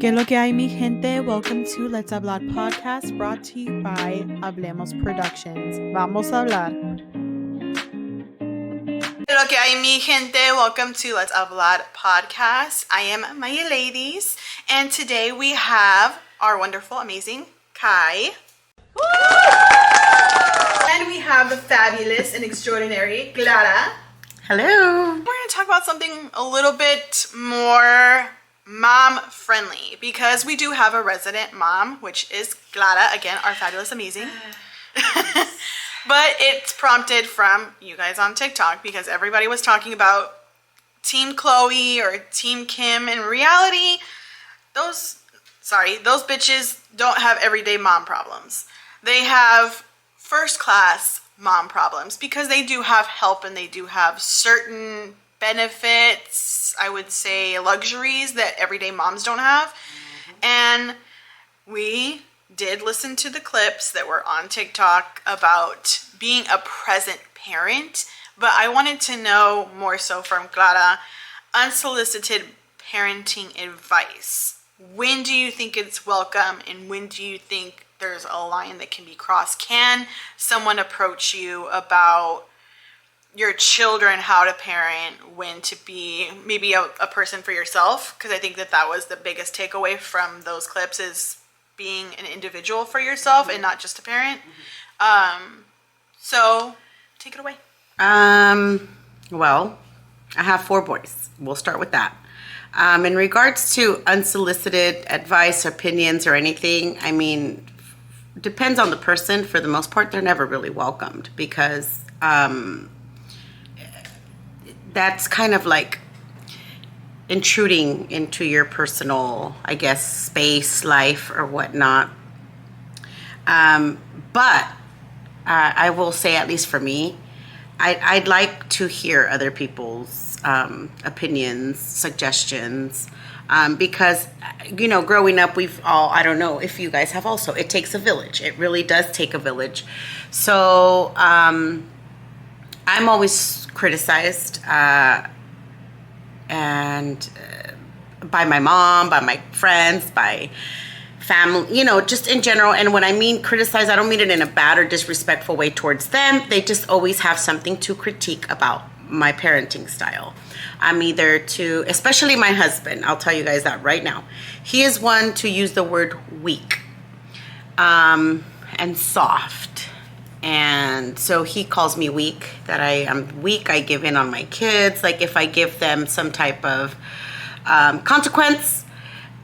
¿Qué lo que hay, mi gente? Welcome to Let's Hablar podcast, brought to you by Hablemos Productions. Vamos a hablar. ¿Qué lo que hay, mi gente? Welcome to Let's Hablar podcast. I am Maya Ladies, and today we have our wonderful, amazing Kai. And we have the fabulous and extraordinary Clara. Hello. We're going to talk about something a little bit more mom friendly because we do have a resident mom, which is Clara, again, our fabulous, amazing. But it's prompted from you guys on TikTok because everybody was talking about Team Khlo or Team Kim. In reality, those bitches don't have everyday mom problems. They have first class mom problems because they do have help and they do have certain benefits, I would say luxuries that everyday moms don't have. And we did listen to the clips that were on TikTok about being a present parent, but I wanted to know more so from Clara, unsolicited parenting advice. When do you think it's welcome and when do you think there's a line that can be crossed? Can someone approach you about your children, how to parent, when to be maybe a person for yourself? Because I think that was the biggest takeaway from those clips is being an individual for yourself and not just a parent. So take it away. Well, I have 4 boys. We'll start with that. In regards to unsolicited advice, opinions, or anything, I mean, depends on the person. For the most part, they're never really welcomed because that's kind of like intruding into your personal, I guess, space, life, or whatnot. But I will say, at least for me, I'd like to hear other people's opinions, suggestions, because, you know, growing up, we've all, I don't know if you guys have also, it takes a village. It really does take a village. So I'm always criticized and by my mom, by my friends, by family, you know, just in general. And when I mean criticize, I don't mean it in a bad or disrespectful way towards them. They just always have something to critique about my parenting style. I'm either to, especially my husband, I'll tell you guys that right now. He is one to use the word weak and soft. And so he calls me weak, that I am weak. I give in on my kids. Like if I give them some type of consequence,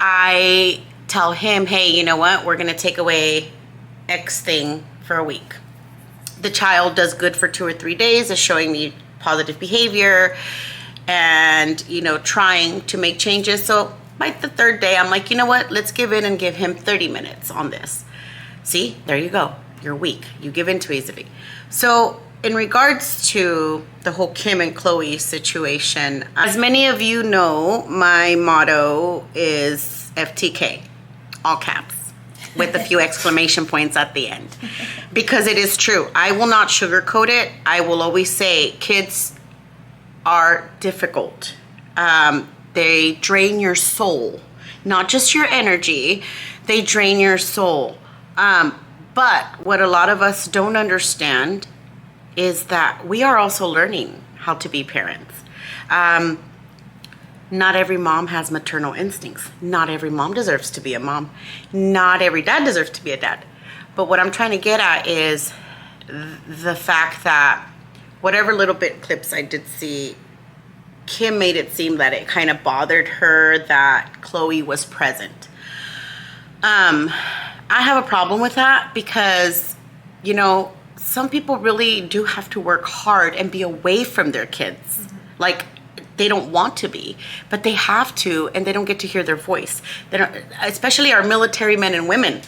I tell him, hey, you know what? We're going to take away X thing for a week. The child does good for 2 or 3 days, is showing me positive behavior and, you know, trying to make changes. So by the 3rd day, I'm like, you know what? Let's give in and give him 30 minutes on this. See, there you go. You're weak. You give in too easily. So in regards to the whole Kim and Khlo situation, as many of you know, my motto is FTK, all caps, with a few exclamation points at the end. Because it is true. I will not sugarcoat it. I will always say kids are difficult. They drain your soul, not just your energy. They drain your soul. But what a lot of us don't understand is that we are also learning how to be parents. Not every mom has maternal instincts. Not every mom deserves to be a mom. Not every dad deserves to be a dad. But what I'm trying to get at is the fact that whatever little bit clips I did see, Kim made it seem that it kind of bothered her that Khlo was present. I have a problem with that because, you know, some people really do have to work hard and be away from their kids. Mm-hmm. Like, they don't want to be, but they have to, and they don't get to hear their voice. They don't, especially our military men and women,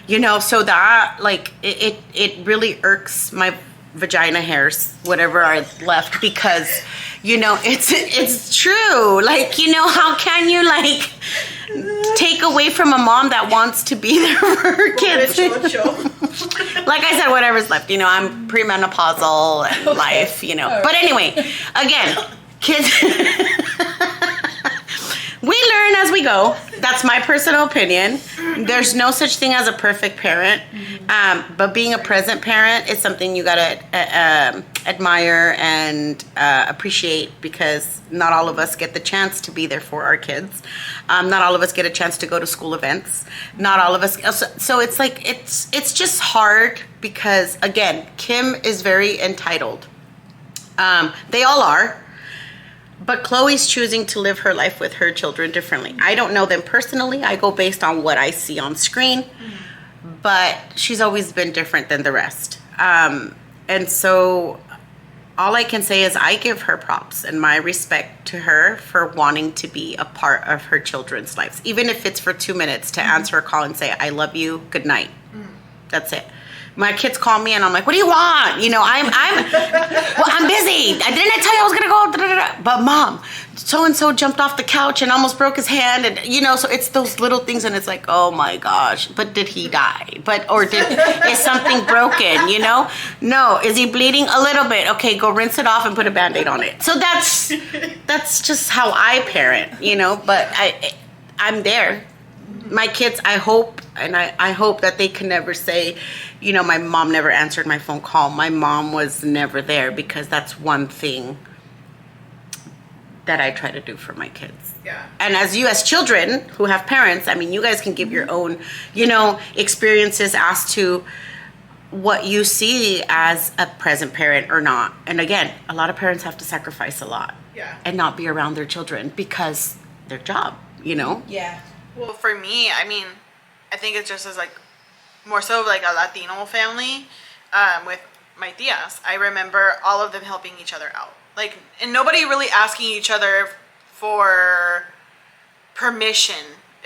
you know, so that, like, it really irks my vagina hairs, whatever are left, because, you know, it's true. Like, you know, how can you, like, take away from a mom that wants to be there for her kids? Like I said, whatever's left, you know, I'm premenopausal and life, you know. Right. But anyway, again, kids, we learn learn as we go. That's my personal opinion. There's no such thing as a perfect parent. But being a present parent is something you gotta admire and appreciate, because not all of us get the chance to be there for our kids. Not all of us get a chance to go to school events. Not all of us. So it's like, it's just hard because, again, Kim is very entitled. They all are. But Chloe's choosing to live her life with her children differently. I don't know them personally. I go based on what I see on screen. But she's always been different than the rest. And so all I can say is I give her props and my respect to her for wanting to be a part of her children's lives. Even if it's for 2 minutes to answer a call and say, I love you, good night. That's it. My kids call me and I'm like, what do you want? You know, I'm busy. Didn't I tell you I was gonna go? Da-da-da. But Mom, so-and-so jumped off the couch and almost broke his hand. And you know, so it's those little things and it's like, oh my gosh, but did he die? Is something broken, you know? No, is he bleeding? A little bit. Okay, go rinse it off and put a Band-Aid on it. So that's just how I parent, you know, but I'm there. My kids, I hope that they can never say, you know, my mom never answered my phone call. My mom was never there, because that's one thing that I try to do for my kids. Yeah. And as you, as children who have parents, I mean, you guys can give your own, you know, experiences as to what you see as a present parent or not. And again, a lot of parents have to sacrifice a lot. Yeah. And not be around their children because their job, you know? Yeah. Well, for me, I mean, I think it's just as like more so like a Latino family with my tias. I remember all of them helping each other out. Like, and nobody really asking each other for permission,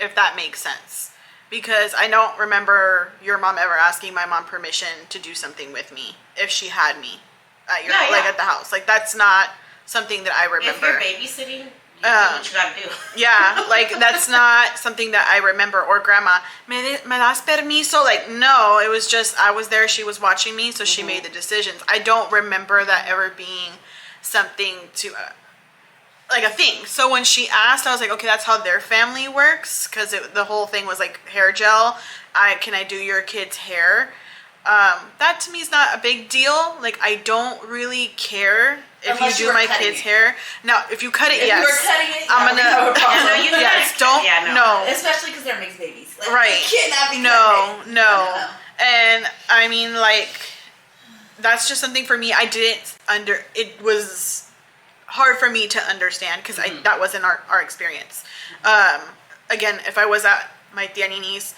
if that makes sense. Because I don't remember your mom ever asking my mom permission to do something with me if she had me at your like at the house. Like, that's not something that I remember. If you're babysitting, do what you gotta do. Yeah, like that's not something that I remember. Or grandma, me das permiso? Like, no, it was just I was there, she was watching me, so she made the decisions. I don't remember that ever being something to like a thing. So when she asked, I was like, okay, that's how their family works, because the whole thing was like hair gel. Can I do your kid's hair? That to me is not a big deal. Like, I don't really care if Unless you you do are my cutting kid's it. hair. Now, if you cut it, If yes. you're cutting it, I'm we gonna. have a problem. Yeah, no, you yes, gotta- don't. yeah, no. Especially because they're mixed babies. Like, Right. You cannot be No, cutting it. no. And I mean, like, that's just something for me. I didn't it was hard for me to understand because that wasn't our experience. Again, if I was at my tia Nini's,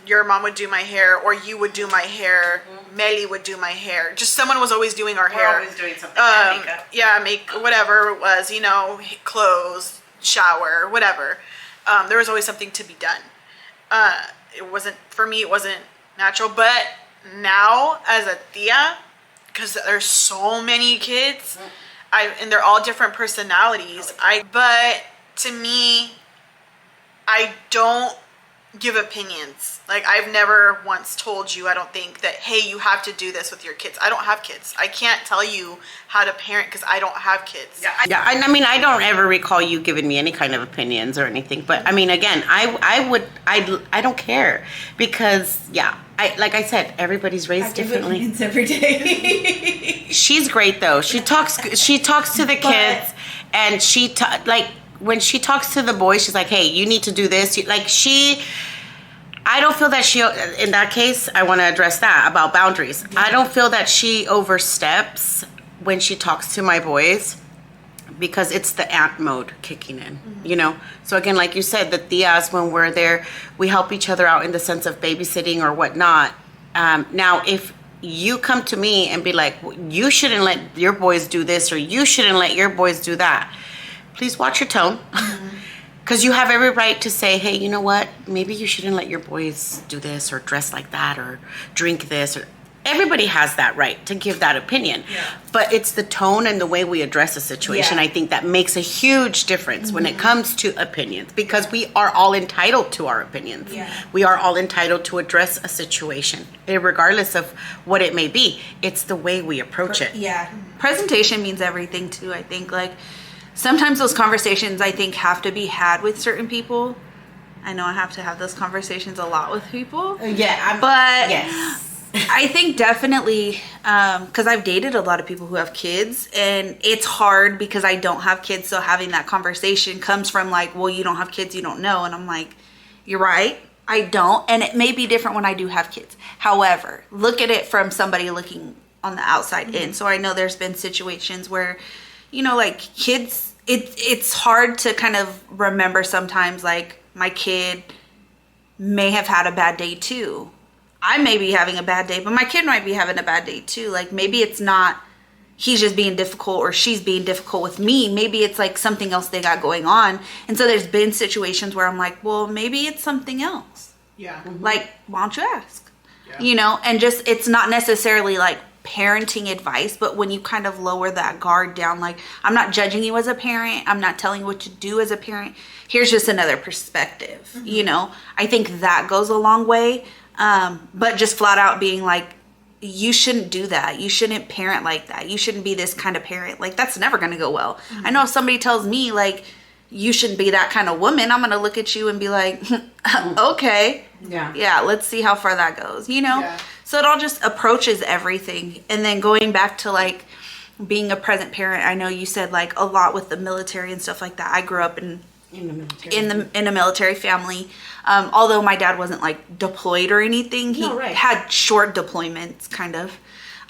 your mom would do my hair, or you would do my hair. Meli would do my hair. Just someone was always doing our hair. Always doing something. And makeup. Yeah, whatever it was, you know, clothes, shower, whatever. There was always something to be done. It wasn't, for me, it wasn't natural. But now, as a tia, because there's so many kids, and they're all different personalities. But to me, I don't give opinions. Like, I've never once told you, I don't think, that, hey, you have to do this with your kids. I don't have kids. I can't tell you how to parent because I don't have kids. Yeah, I mean, I don't ever recall you giving me any kind of opinions or anything. But I mean, again, I don't care because, yeah, like I said, everybody's raised differently. Opinions every day. She's great though. She talks to the kids, and when she talks to the boys, she's like, hey, you need to do this. I don't feel that she, in that case, I want to address that about boundaries. Yeah. I don't feel that she oversteps when she talks to my boys, because it's the aunt mode kicking in, you know? So again, like you said, the tias, when we're there, we help each other out in the sense of babysitting or whatnot. Now, if you come to me and be like, you shouldn't let your boys do this, or you shouldn't let your boys do that, please watch your tone. Because you have every right to say, hey, you know what? Maybe you shouldn't let your boys do this, or dress like that, or drink this. Or everybody has that right to give that opinion. Yeah. But it's the tone and the way we address a situation, I think, that makes a huge difference when it comes to opinions. Because we are all entitled to our opinions. Yeah. We are all entitled to address a situation, regardless of what it may be. It's the way we approach it. Yeah. Presentation means everything, too, I think. Like, sometimes those conversations I think have to be had with certain people. I know I have to have those conversations a lot with people. Yeah, but yes. I think definitely, because I've dated a lot of people who have kids, and it's hard because I don't have kids. So having that conversation comes from like, well, you don't have kids, you don't know. And I'm like, you're right, I don't. And it may be different when I do have kids. However, look at it from somebody looking on the outside in. So I know there's been situations where, you know, like kids, it's hard to kind of remember sometimes, like my kid may have had a bad day too. I may be having a bad day, but my kid might be having a bad day too. Like maybe it's not he's just being difficult or she's being difficult with me. Maybe it's like something else they got going on. And so there's been situations where I'm like, well, maybe it's something else. Yeah. Like, why don't you ask? Yeah. You know, and just, it's not necessarily like parenting advice, but when you kind of lower that guard down, like, I'm not judging you as a parent. I'm not telling you what to do as a parent. Here's just another perspective. Mm-hmm. You know, I think that goes a long way. But just flat out being like, you shouldn't do that. You shouldn't parent like that. You shouldn't be this kind of parent. Like, that's never going to go well. Mm-hmm. I know if somebody tells me like, you shouldn't be that kind of woman, I'm going to look at you and be like, okay. Yeah. Let's see how far that goes, you know? Yeah. So it all just approaches everything. And then going back to like being a present parent, I know you said like a lot with the military and stuff like that. I grew up in a military family. Although my dad wasn't like deployed or anything, he had short deployments kind of.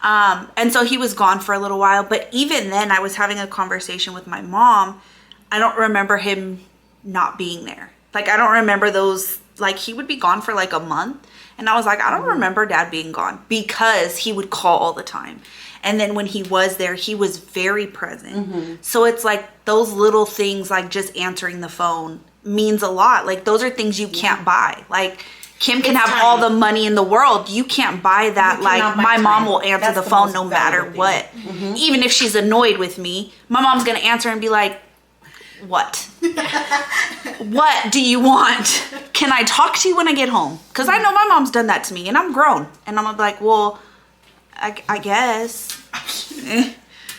And so he was gone for a little while. But even then, I was having a conversation with my mom. I don't remember him not being there. Like, I don't remember those, like, he would be gone for like a month. And I was like, I don't remember dad being gone, because he would call all the time. And then when he was there, he was very present. Mm-hmm. So it's like those little things, like just answering the phone, means a lot. Like, those are things you can't buy. Like, Kim can have all the money in the world. You can't buy that. Like, my mom will answer the phone no matter what. Mm-hmm. Even if she's annoyed with me, my mom's going to answer and be like, what? What do you want? Can I talk to you when I get home? Because I know my mom's done that to me, and I'm grown. And I'm like, well, I guess.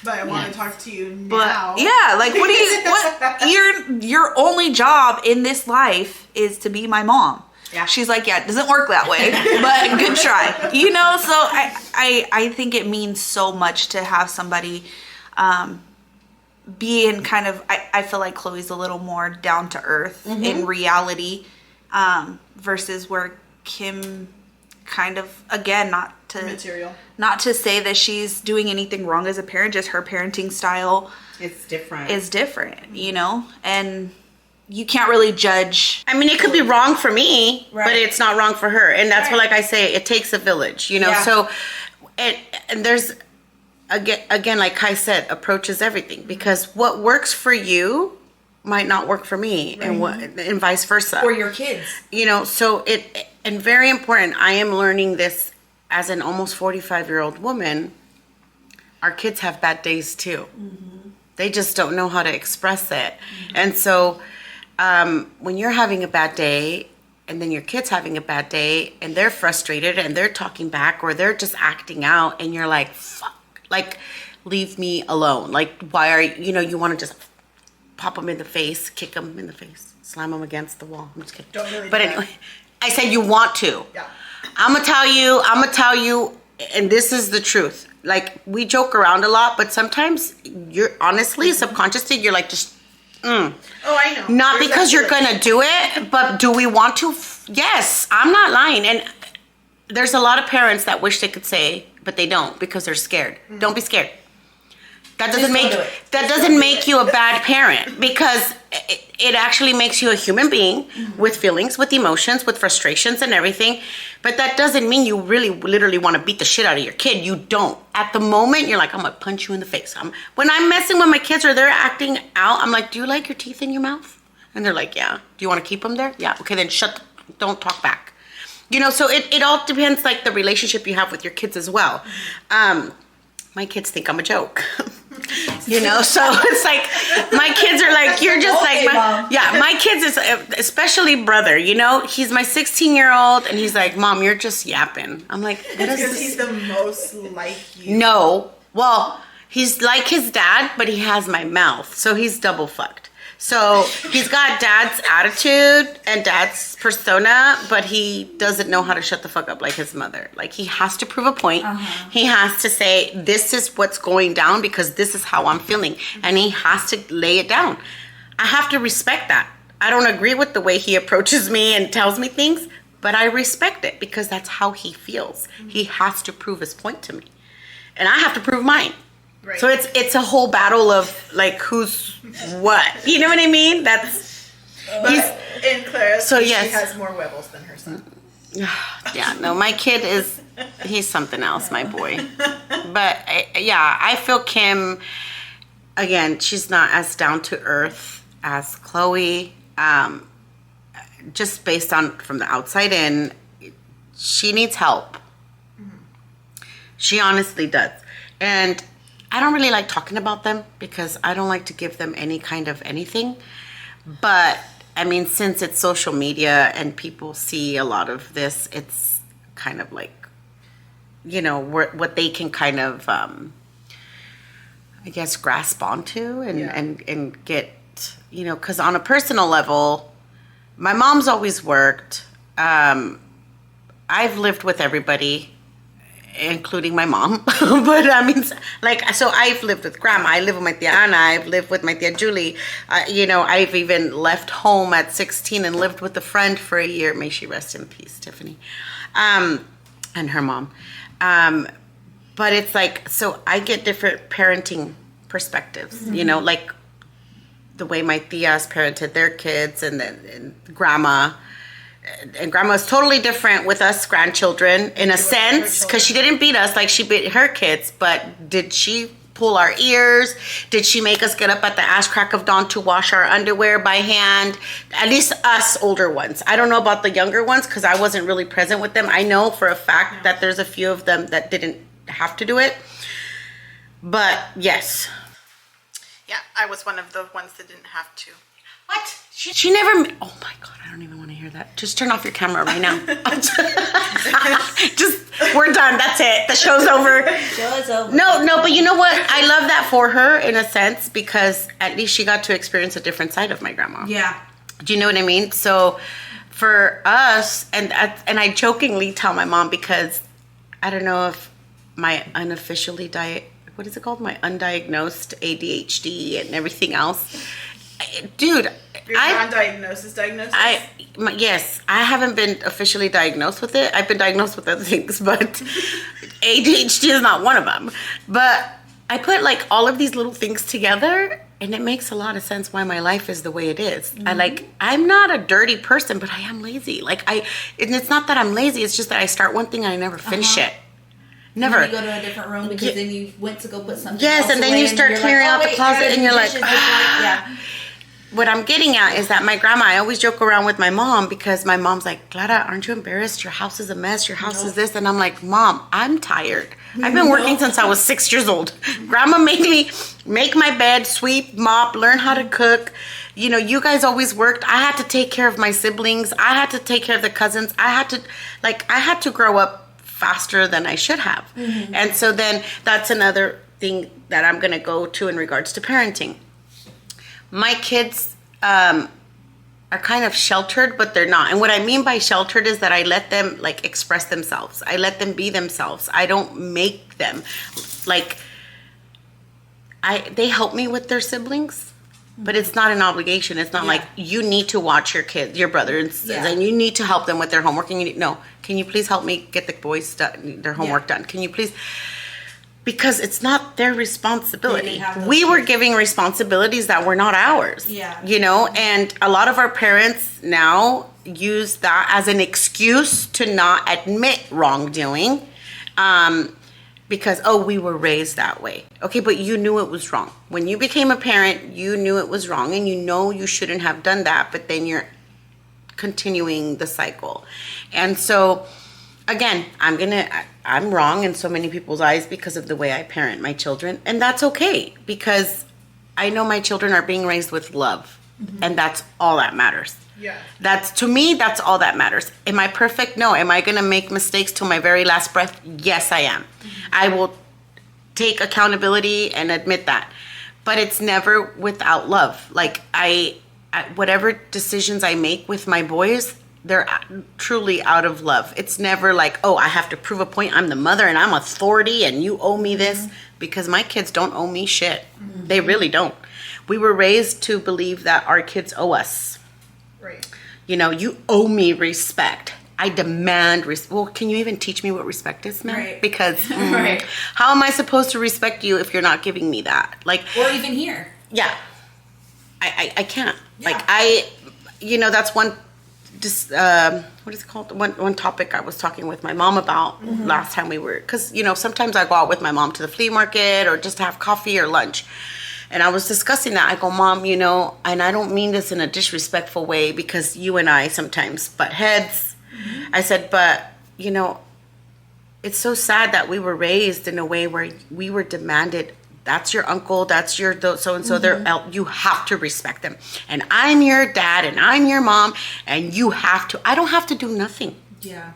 But I want to talk to you now. But yeah, like, your only job in this life is to be my mom. Yeah. She's like, yeah, it doesn't work that way, but good try. You know, so I think it means so much to have somebody be in kind of, I feel like Chloe's a little more down to earth in reality, versus where Kim kind of, again, not to say that she's doing anything wrong as a parent, just her parenting style is different, you know, and you can't really judge. I mean, it could be wrong for me, but it's not wrong for her. And that's what, like I say, it takes a village, you know? Yeah. So, and there's, again, like Kai said, approaches everything, because what works for you might not work for me, and vice versa. Or your kids. You know, so and very important, I am learning this as an almost 45-year-old woman. Our kids have bad days too. Mm-hmm. They just don't know how to express it. Mm-hmm. And so when you're having a bad day, and then your kid's having a bad day, and they're frustrated, and they're talking back, or they're just acting out, and you're like, fuck, like, leave me alone. Like, why are you know, you want to just pop them in the face, kick them in the face, slam them against the wall. I'm just kidding. Don't really but anyway, I said you want to. Yeah. I'm gonna tell you, and this is the truth. Like, we joke around a lot, but sometimes you're honestly, subconsciously, you're like, just, Oh, I know. Not because you're gonna do it, but do we want to? Yes, I'm not lying. And there's a lot of parents that wish they could say, but they don't, because they're scared. Mm-hmm. Don't be scared. That doesn't make you a bad parent, because it actually makes you a human being with feelings, with emotions, with frustrations and everything. But that doesn't mean you really literally want to beat the shit out of your kid. You don't. At the moment, you're like, I'm going to punch you in the face. When I'm messing with my kids or they're acting out, I'm like, do you like your teeth in your mouth? And they're like, yeah. Do you want to keep them there? Yeah. Okay, then don't talk back. You know, so it all depends, like, the relationship you have with your kids as well. My kids think I'm a joke. You know, so it's like, my kids are like, you're just okay, like, my kids is, especially brother, you know, he's my 16-year-old, and he's like, Mom, you're just yapping. I'm like, because he's the most like you. No, well, He's like his dad, but he has my mouth, so he's double fucked. So he's got dad's attitude and dad's persona, but he doesn't know how to shut the fuck up like his mother. Like, he has to prove a point. He has to say, this is what's going down because this is how I'm feeling. And he has to lay it down. I have to respect that. I don't agree with the way he approaches me and tells me things, but I respect it because that's how he feels. He has to prove his point to me. And I have to prove mine. Right. So it's a whole battle of like who's what. You know what I mean? That's in Clara, so she yes. has more webbles than her son. Yeah, no, my kid he's something else, my boy. But I feel Kim, again, she's not as down to earth as Chloe. Just based on from the outside in, she needs help. She honestly does. And I don't really like talking about them because I don't like to give them any kind of anything. But I mean, since it's social media and people see a lot of this, it's kind of like, you know, what they can kind of, I guess, grasp onto and get, you know, because on a personal level, my mom's always worked. I've lived with everybody, including my mom. But I mean, like, so I've lived with grandma. I live with my tia Ana. I've lived with my tia Julie. You know, I've even left home at 16 and lived with a friend for a year. May she rest in peace, Tiffany. And her mom. But it's like, so I get different parenting perspectives, you know, like the way my tias parented their kids and grandma. And grandma's totally different with us grandchildren in a sense, because she didn't beat us like she beat her kids, but did she pull our ears? Did she make us get up at the ass crack of dawn to wash our underwear by hand? At least us older ones. I don't know about the younger ones because I wasn't really present with them. I know for a fact that there's a few of them that didn't have to do it. But yes. Yeah, I was one of the ones that didn't have to. What? She never. Oh my God, I don't even want to hear that. Just turn off your camera right now. Just, we're done. That's it. The show's over. Show is over. No, but you know what? I love that for her in a sense because at least she got to experience a different side of my grandma. Yeah. Do you know what I mean? So for us, and I jokingly tell my mom because I don't know if my unofficially what is it called? My undiagnosed ADHD and everything else. Dude, Your non-diagnosis diagnosis? Yes, I haven't been officially diagnosed with it. I've been diagnosed with other things, but ADHD is not one of them. But I put like all of these little things together and it makes a lot of sense why my life is the way it is. Mm-hmm. I'm not a dirty person, but I am lazy. And it's not that I'm lazy, it's just that I start one thing and I never finish it. Never. You go to a different room because then you went to go put something else and then you start clearing out the closet and you're like, yeah. What I'm getting at is that my grandma, I always joke around with my mom because my mom's like, Clara, aren't you embarrassed? Your house is a mess. Your house is this. And I'm like, Mom, I'm tired. I've been working since I was 6 years old. Grandma made me make my bed, sweep, mop, learn how to cook. You know, you guys always worked. I had to take care of my siblings. I had to take care of the cousins. I had to grow up faster than I should have. Mm-hmm. And so then that's another thing that I'm going to go to in regards to parenting. My kids are kind of sheltered, but they're not. And what I mean by sheltered is that I let them like express themselves. I let them be themselves. I don't make them they help me with their siblings, but it's not an obligation. It's not like you need to watch your kids, your brothers, and you need to help them with their homework. And can you please help me get the boys their homework done? Can you please? Because it's not their responsibility. We were giving responsibilities that were not ours. Yeah. You know, and a lot of our parents now use that as an excuse to not admit wrongdoing. Because, we were raised that way. Okay, but you knew it was wrong. When you became a parent, you knew it was wrong and you know you shouldn't have done that, but then you're continuing the cycle. And so, again, I'm wrong in so many people's eyes because of the way I parent my children. And that's okay because I know my children are being raised with love. Mm-hmm. And that's all that matters. Yeah. To me, that's all that matters. Am I perfect? No. Am I going to make mistakes till my very last breath? Yes, I am. Mm-hmm. I will take accountability and admit that. But it's never without love. Like I whatever decisions I make with my boys, they're truly out of love. It's never like, oh, I have to prove a point. I'm the mother and I'm authority and you owe me this. Because my kids don't owe me shit. They really don't. We were raised to believe that our kids owe us. Right. You know, you owe me respect. I demand well, can you even teach me what respect is, man? Right. Because Right. how am I supposed to respect you if you're not giving me that? Like, Or even here. yeah, I can't. Yeah. Like that's one. Just what is it called? One topic I was talking with my mom about last time we were, because sometimes I go out with my mom to the flea market or just have coffee or lunch, and I was discussing that. I go, Mom, and I don't mean this in a disrespectful way because you and I sometimes butt heads. I said, but it's so sad that we were raised in a way where we were demanded. That's your uncle, that's your so-and-so, you have to respect them. And I'm your dad and I'm your mom and you have to. I don't have to do nothing. Yeah.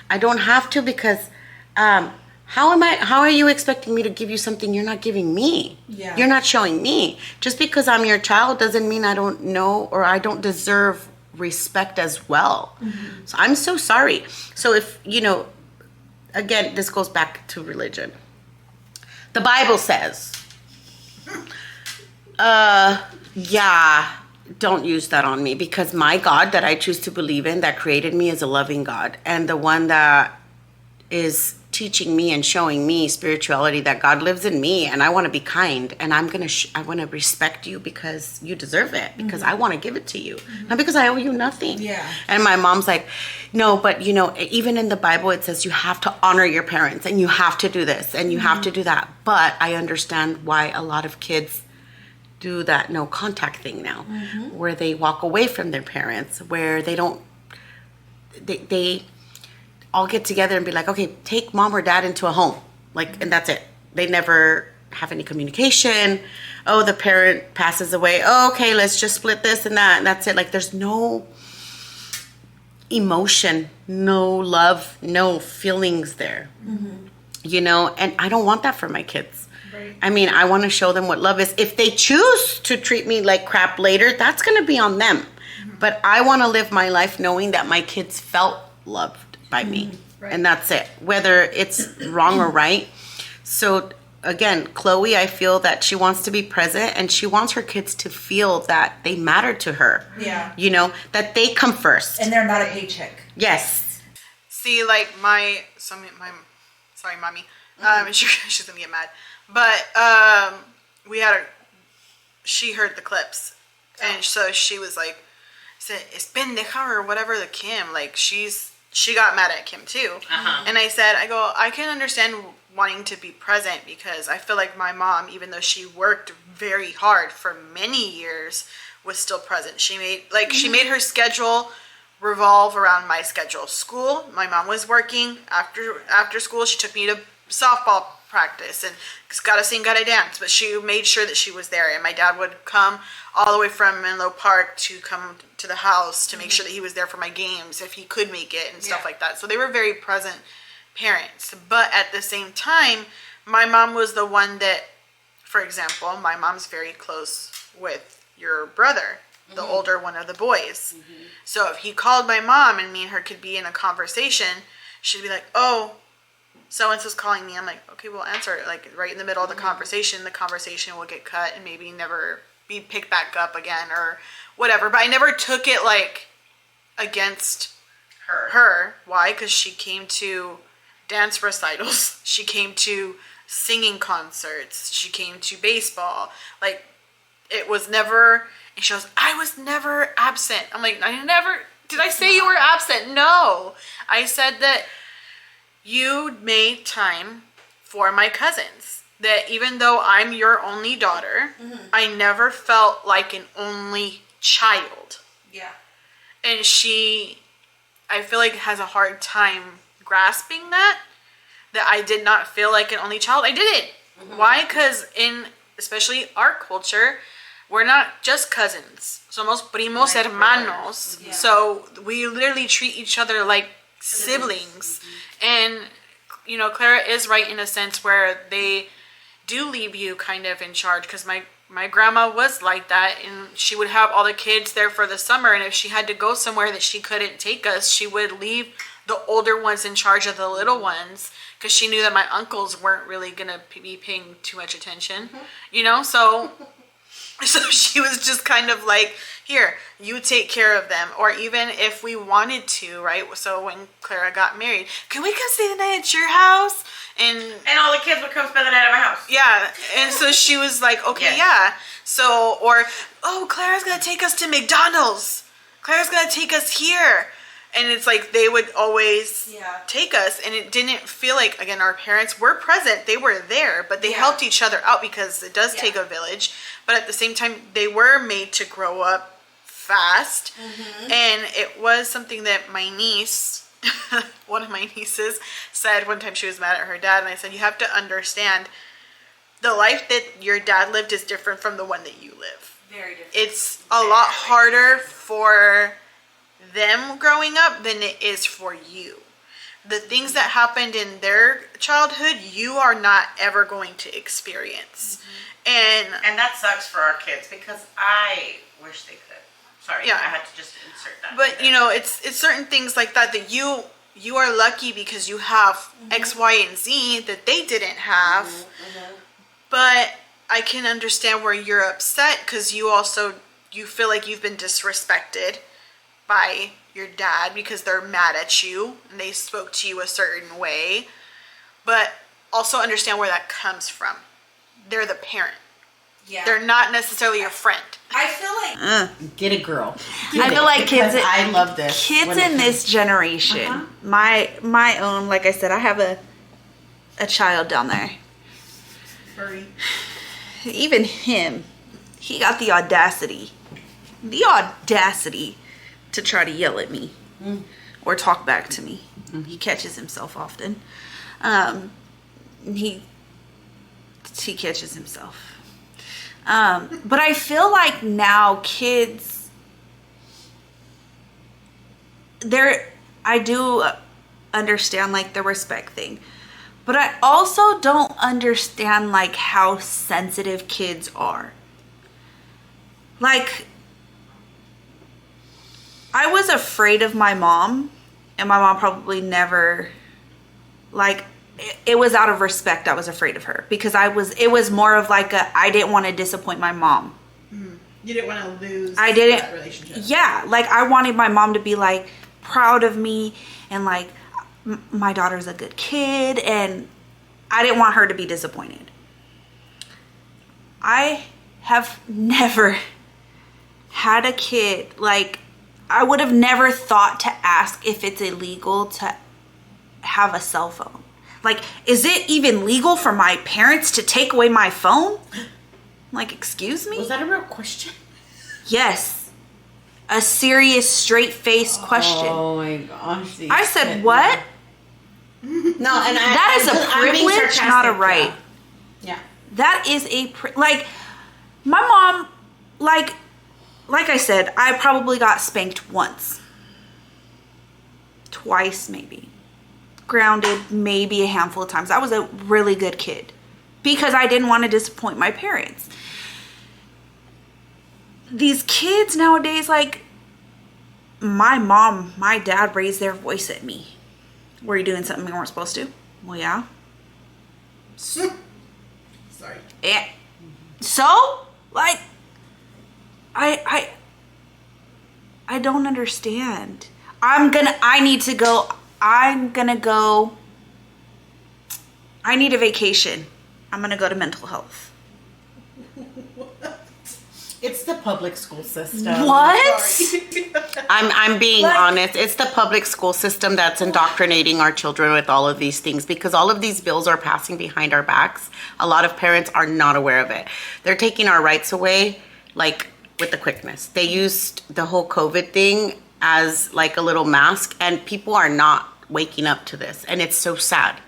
I don't have to because how are you expecting me to give you something you're not giving me? Yeah. You're not showing me. Just because I'm your child doesn't mean I don't know or I don't deserve respect as well. So I'm so sorry. So if, again, this goes back to religion. The Bible says, don't use that on me because my God that I choose to believe in, that created me, is a loving God. And the one that is teaching me and showing me spirituality, that God lives in me, and I want to be kind, and I want to respect you because you deserve it, because I want to give it to you, not because I owe you nothing. Yeah. And my mom's like, no, but even in the Bible it says you have to honor your parents and you have to do this and you have to do that. But I understand why a lot of kids do that no contact thing now, where they walk away from their parents, where they don't, they all get together and be like, okay, take mom or dad into a home, like, and that's it. They never have any communication. Oh, the parent passes away. Oh, okay, let's just split this and that, and that's it. Like, there's no emotion, no love, no feelings there. And I don't want that for my kids. Right. I mean, I want to show them what love is. If they choose to treat me like crap later, that's going to be on them. But I want to live my life knowing that my kids felt loved by me. Right. And that's it, whether it's wrong or right. So again, Chloe, I feel that she wants to be present and she wants her kids to feel that they matter to her. Yeah. That they come first. And they're not a paycheck. Yes. See, like sorry, mommy. She's gonna get mad. But she heard the clips, and so she was like, said, "Es pendeja," or whatever, the Kim. Like she got mad at Kim too. And I said, I can understand wanting to be present because I feel like my mom, even though she worked very hard for many years, was still present. She made her schedule revolve around my schedule. School, my mom was working after school. She took me to softball practice and gotta sing, gotta dance, but she made sure that she was there. And my dad would come all the way from Menlo Park to come to the house to make sure that he was there for my games if he could make it and stuff like that. So they were very present parents. But at the same time, my mom was the one that, for example, my mom's very close with your brother, the older one of the boys. So if he called my mom and me and her could be in a conversation, she'd be like, oh, so-and-so's calling me. I'm like, okay, we'll answer it. Like right in the middle of the conversation will get cut and maybe never be picked back up again or whatever. But I never took it like against her. Why? Because she came to dance recitals. She came to singing concerts. She came to baseball. Like it was never, and she goes, I was never absent. I'm like, did I say you were absent? No. I said that you made time for my cousins. That even though I'm your only daughter, I never felt like an only child. Yeah. And I feel like has a hard time grasping that I did not feel like an only child. I didn't. Why? Because especially our culture, we're not just cousins. Somos primos hermanos. Yeah. So we literally treat each other like siblings. And, Clara is right in a sense where do leave you kind of in charge, because my grandma was like that, and she would have all the kids there for the summer, and if she had to go somewhere that she couldn't take us, she would leave the older ones in charge of the little ones, because she knew that my uncles weren't really gonna be paying too much attention, so she was just kind of like, here, you take care of them. Or even if we wanted to, right? So when Clara got married, can we come stay the night at your house? And all the kids would come spend the night at my house. yeah, and so she was like, okay, yeah. So, or, oh, Clara's gonna take us to McDonald's. Clara's gonna take us here. And it's like they would always take us, and it didn't feel like, again, our parents were present. They were there, but they helped each other out, because it does take a village. But at the same time, they were made to grow up fast. And it was something that my niece, one of my nieces, said one time. She was mad at her dad, and I said, you have to understand, the life that your dad lived is different from the one that you live. Very different. It's a lot harder for them growing up than it is for you. The things that happened in their childhood, you are not ever going to experience. And that sucks for our kids, because I wish they could. Sorry, I had to just insert that. But it's certain things like that you are lucky, because you have X, Y, and Z that they didn't have. But I can understand where you're upset, because you feel like you've been disrespected by your dad, because they're mad at you and they spoke to you a certain way. But also understand where that comes from. They're the parent. Yeah. They're not necessarily your friend. I feel like Get it, girl. I feel like kids. I love this. Kids in this generation. My own. Like I said, I have a child down there. furry. Even him, he got the audacity to try to yell at me or talk back to me. He catches himself often. He catches himself. But I feel like now kids, I do understand like the respect thing, but I also don't understand like how sensitive kids are. Like, I was afraid of my mom, and my mom probably never, like, it was out of respect. I was afraid of her, because it was more of like I didn't want to disappoint my mom. You didn't want to lose that relationship. Yeah, like I wanted my mom to be like proud of me, and like my daughter's a good kid, and I didn't want her to be disappointed. I have never had a kid, like I would have never thought to ask if it's illegal to have a cell phone. Like, is it even legal for my parents to take away my phone? Like, excuse me? Was that a real question? Yes. A serious, straight-faced question. Oh my gosh. I said, what? No, and that is a privilege, not a right. Yeah. That is like, my mom, like I said, I probably got spanked once. Twice, maybe. Grounded maybe a handful of times. I was a really good kid because I didn't want to disappoint my parents. These kids nowadays, like, my mom, my dad raised their voice at me. Were you doing something you weren't supposed to? Well, yeah. Sorry. Yeah. So, like, I don't understand. I need a vacation. I'm gonna go to mental health. It's the public school system. What? I'm being honest. It's the public school system that's indoctrinating our children with all of these things, because all of these bills are passing behind our backs. A lot of parents are not aware of it. They're taking our rights away, like, with the quickness. They used the whole COVID thing as like a little mask, and people are not waking up to this, and it's so sad.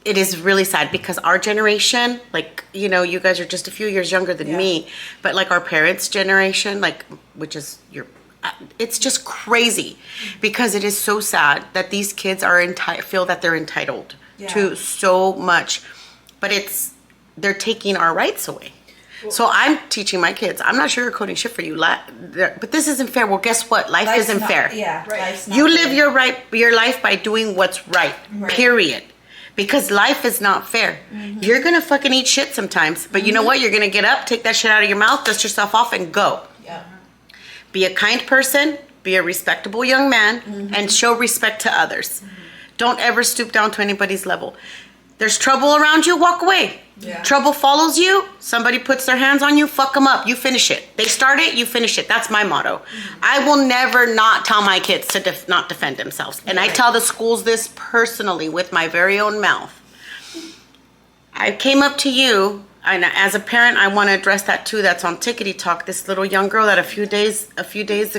It is really sad, because our generation, like, you know, you guys are just a few years younger than me, but like our parents' generation, like, which is it's just crazy, because it is so sad that these kids are feel that they're entitled to so much. But it's they're taking our rights away. So I'm teaching my kids, I'm not sugarcoating shit for you, but this isn't fair. Well, guess what? Life Life's isn't not- fair. Yeah. Right. Life's not You live fair. your life by doing what's right, period. Because life is not fair. You're gonna fucking eat shit sometimes, but you know what? You're gonna get up, take that shit out of your mouth, dust yourself off, and go. Yeah. Be a kind person, be a respectable young man, and show respect to others. Don't ever stoop down to anybody's level. There's trouble around you, walk away. Yeah. Trouble follows you, somebody puts their hands on you, fuck them up. You finish it. They start it, you finish it. That's my motto. I will never not tell my kids to not defend themselves. And I tell the schools this personally with my very own mouth. I came up to you, and as a parent, I want to address that too. That's on Tickety Talk. This little young girl that a few years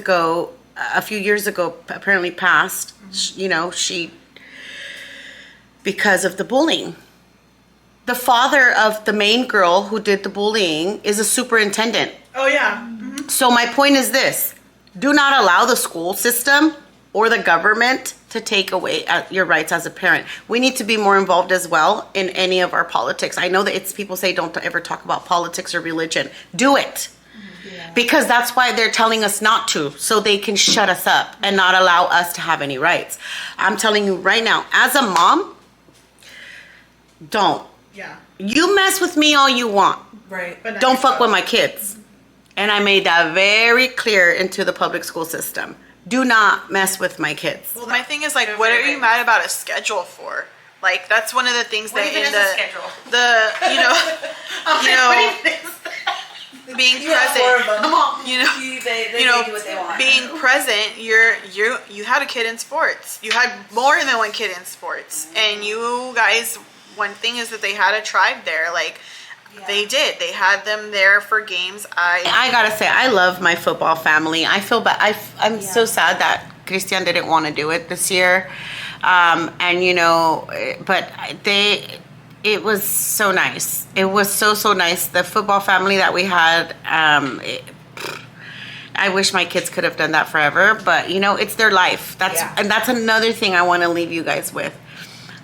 ago, apparently passed. She because of the bullying. The father of the main girl who did the bullying is a superintendent. Oh yeah. So my point is this: do not allow the school system or the government to take away your rights as a parent. We need to be more involved as well in any of our politics. I know that people say don't ever talk about politics or religion. Do it. Because that's why they're telling us not to, so they can shut us up and not allow us to have any rights. I'm telling you right now, as a mom, don't. Yeah. You mess with me all you want. Right. But Don't fuck with my kids. And I made that very clear into the public school system. Do not mess with my kids. Well, my thing is like, what are you mad about a schedule for? Like, that's one of the things that in being present, They do what they want. being present, you had a kid in sports. You had more than one kid in sports, and you guys. One thing is that they had a tribe there. Like, they did. They had them there for games. I gotta say, I love my football family. I feel bad. I'm so sad that Christian didn't want to do it this year. But it was so nice. It was so nice. The football family that we had, I wish my kids could have done that forever, but it's their life. And that's another thing I want to leave you guys with.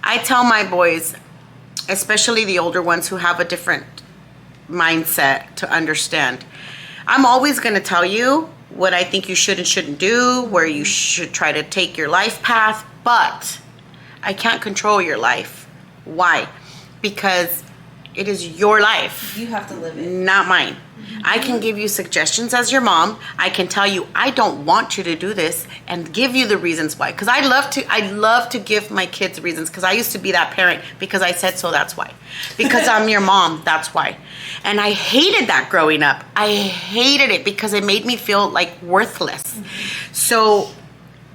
I tell my boys, especially the older ones who have a different mindset to understand, I'm always going to tell you what I think you should and shouldn't do, where you should try to take your life path, but I can't control your life. Why? Because it is your life. You have to live it. Not mine. I can give you suggestions as your mom. I can tell you I don't want you to do this and give you the reasons why. Because I love to give my kids reasons, because I used to be that parent because I said so, that's why. Because I'm your mom, that's why. And I hated that growing up. I hated it because it made me feel like worthless. So,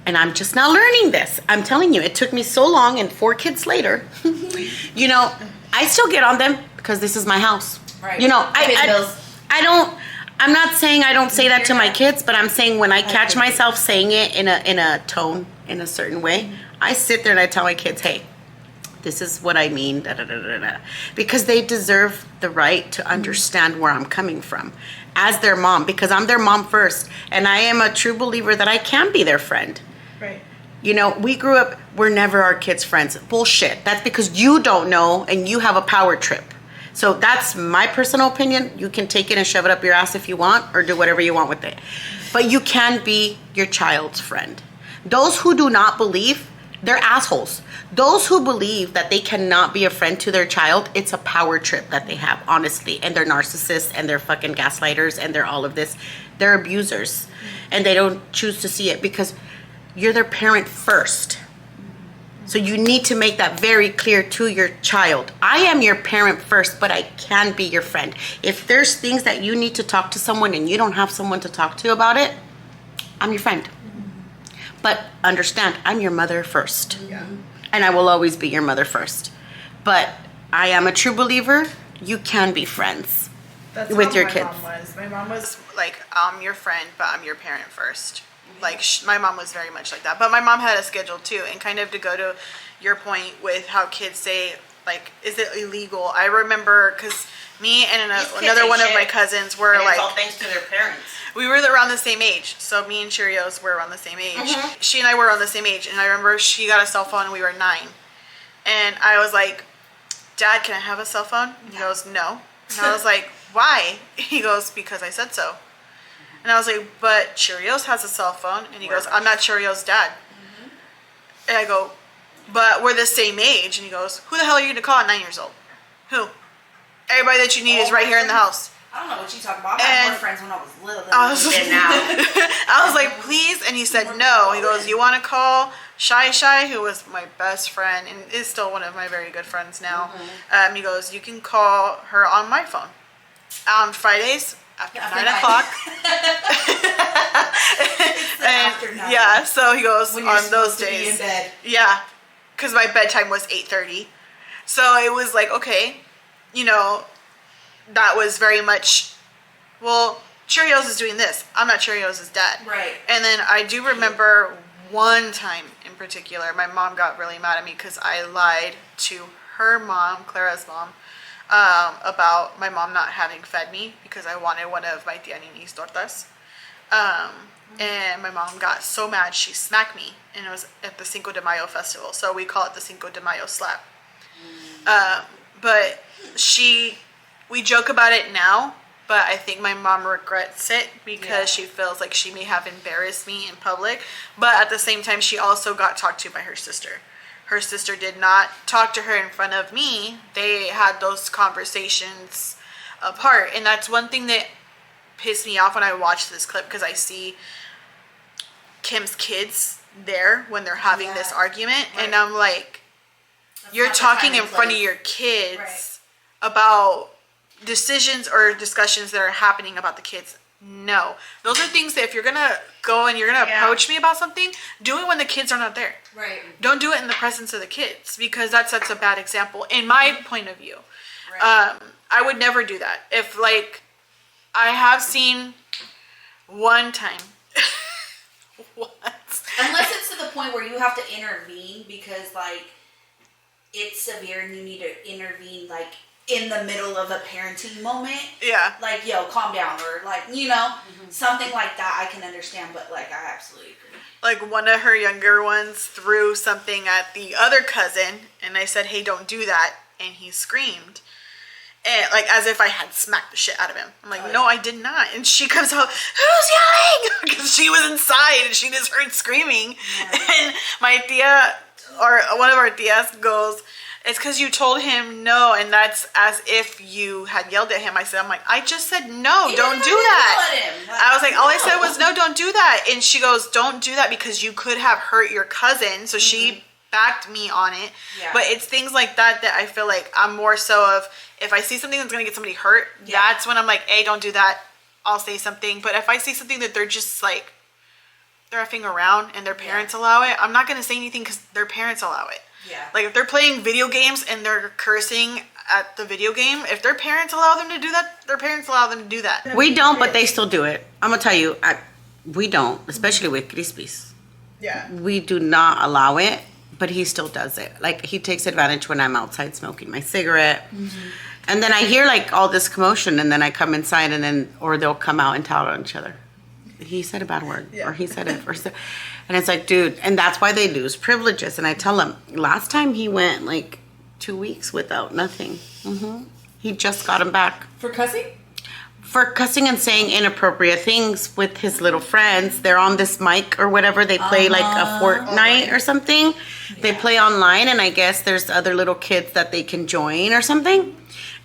and I'm just now learning this. I'm telling you, it took me so long, and 4 kids later, I still get on them because this is my house. Right. I'm not saying I don't say that to my kids, but I'm saying when I catch myself saying it in a tone, in a certain way, I sit there and I tell my kids, hey, this is what I mean, da, da, da, da, da. Because they deserve the right to understand where I'm coming from as their mom, because I'm their mom first. And I am a true believer that I can be their friend. Right. We grew up, we're never our kids' friends. Bullshit. That's because you don't know and you have a power trip. So that's my personal opinion. You can take it and shove it up your ass if you want, or do whatever you want with it. But you can be your child's friend. Those who do not believe, they're assholes. Those who believe that they cannot be a friend to their child, it's a power trip that they have, honestly. And they're narcissists, and they're fucking gaslighters, and they're all of this. They're abusers. And they don't choose to see it because you're their parent first. So you need to make that very clear to your child. I am your parent first, but I can be your friend. If there's things that you need to talk to someone and you don't have someone to talk to about it, I'm your friend. But understand, I'm your mother first. Yeah. And I will always be your mother first. But I am a true believer. You can be friends with your kids. My mom was like, I'm your friend, but I'm your parent first. Like, my mom was very much like that. But my mom had a schedule too. And kind of to go to your point with how kids say, like, is it illegal? I remember, because me and another one of my cousins were and like, it's all thanks to their parents. we were around the same age. So me and Cheerios were around the same age. She and I were on the same age. And I remember she got a cell phone and we were 9. And I was like, Dad, can I have a cell phone? And he goes, no. And I was like, why? He goes, because I said so. And I was like, but Cheerios has a cell phone. And he goes, I'm not Cheerios' dad. And I go, but we're the same age. And he goes, who the hell are you going to call at 9 years old? Who? Everybody that you need is right here in the house. I don't know what you talking about. I had more friends when I was little than I was you like, did now. I was like, please. And he said, no. He goes, you want to call Shy, who was my best friend and is still one of my very good friends now. He goes, you can call her on my phone on Fridays after 9 o'clock. And, yeah, so he goes, When you're on those supposed to be days. in bed. Yeah, because my bedtime was 8:30. So it was like, okay, you know, that was very much, well, Cheerios is doing this. I'm not Cheerios' dad. Right. And then I do remember one time in particular, my mom got really mad at me because I lied to her mom, Clara's mom, about my mom not having fed me because I wanted one of my tia Nini's tortas. And my mom got so mad she smacked me, and it was at the Cinco de Mayo festival. So we call it the Cinco de Mayo slap. But we joke about it now, but I think my mom regrets it because she feels like she may have embarrassed me in public. But at the same time, she also got talked to by her sister. Her sister did not talk to her in front of me. They had those conversations apart. And that's one thing that pissed me off when I watched this clip, because I see Kim's kids there when they're having this argument. Right. And I'm like, you're talking in front of your kids about decisions or discussions that are happening about the kids. No, those are things that if you're gonna go and you're gonna approach me about something, do it when the kids are not there. Right. Don't do it in the presence of the kids, because that sets a bad example in my point of view. Right. I would never do that. If, like, I have seen one time. What? Unless it's to the point where you have to intervene because, like, it's severe and you need to intervene, like, in the middle of a parenting moment. Yeah. Like, yo, calm down, or, like, you know, something like that I can understand, but, like, I absolutely agree. Like, one of her younger ones threw something at the other cousin, and I said, hey, don't do that, and he screamed. And, like, as if I had smacked the shit out of him. I'm like, no, I did not. And she comes out, who's yelling? Because she was inside and she just heard screaming. Yeah. And my tia, or one of our tias, goes, it's because you told him no, and that's as if you had yelled at him. I'm like, I just said no, don't do that. I was like, all I said was no, don't do that. And she goes, don't do that because you could have hurt your cousin. So she backed me on it. Yeah. But it's things like that that I feel like I'm more so of, if I see something that's going to get somebody hurt, that's when I'm like, hey, don't do that. I'll say something. But if I see something that they're just like, they're effing around and their parents allow it, I'm not going to say anything because their parents allow it. Yeah. Like, if they're playing video games and they're cursing at the video game, if their parents allow them to do that, their parents allow them to do that. We don't, but they still do it. I'm going to tell you, we don't, especially with Crispies. Yeah. We do not allow it, but he still does it. Like, he takes advantage when I'm outside smoking my cigarette. And then I hear, like, all this commotion, and then I come inside, and then, or they'll come out and tell on each other. He said a bad word, or he said it, and it's like, dude, and that's why they lose privileges. And I tell him, last time he went like 2 weeks without nothing. He just got him back. For cussing? For cussing and saying inappropriate things with his little friends. They're on this mic or whatever. They play like a Fortnite or something. Yeah. They play online, and I guess there's other little kids that they can join or something.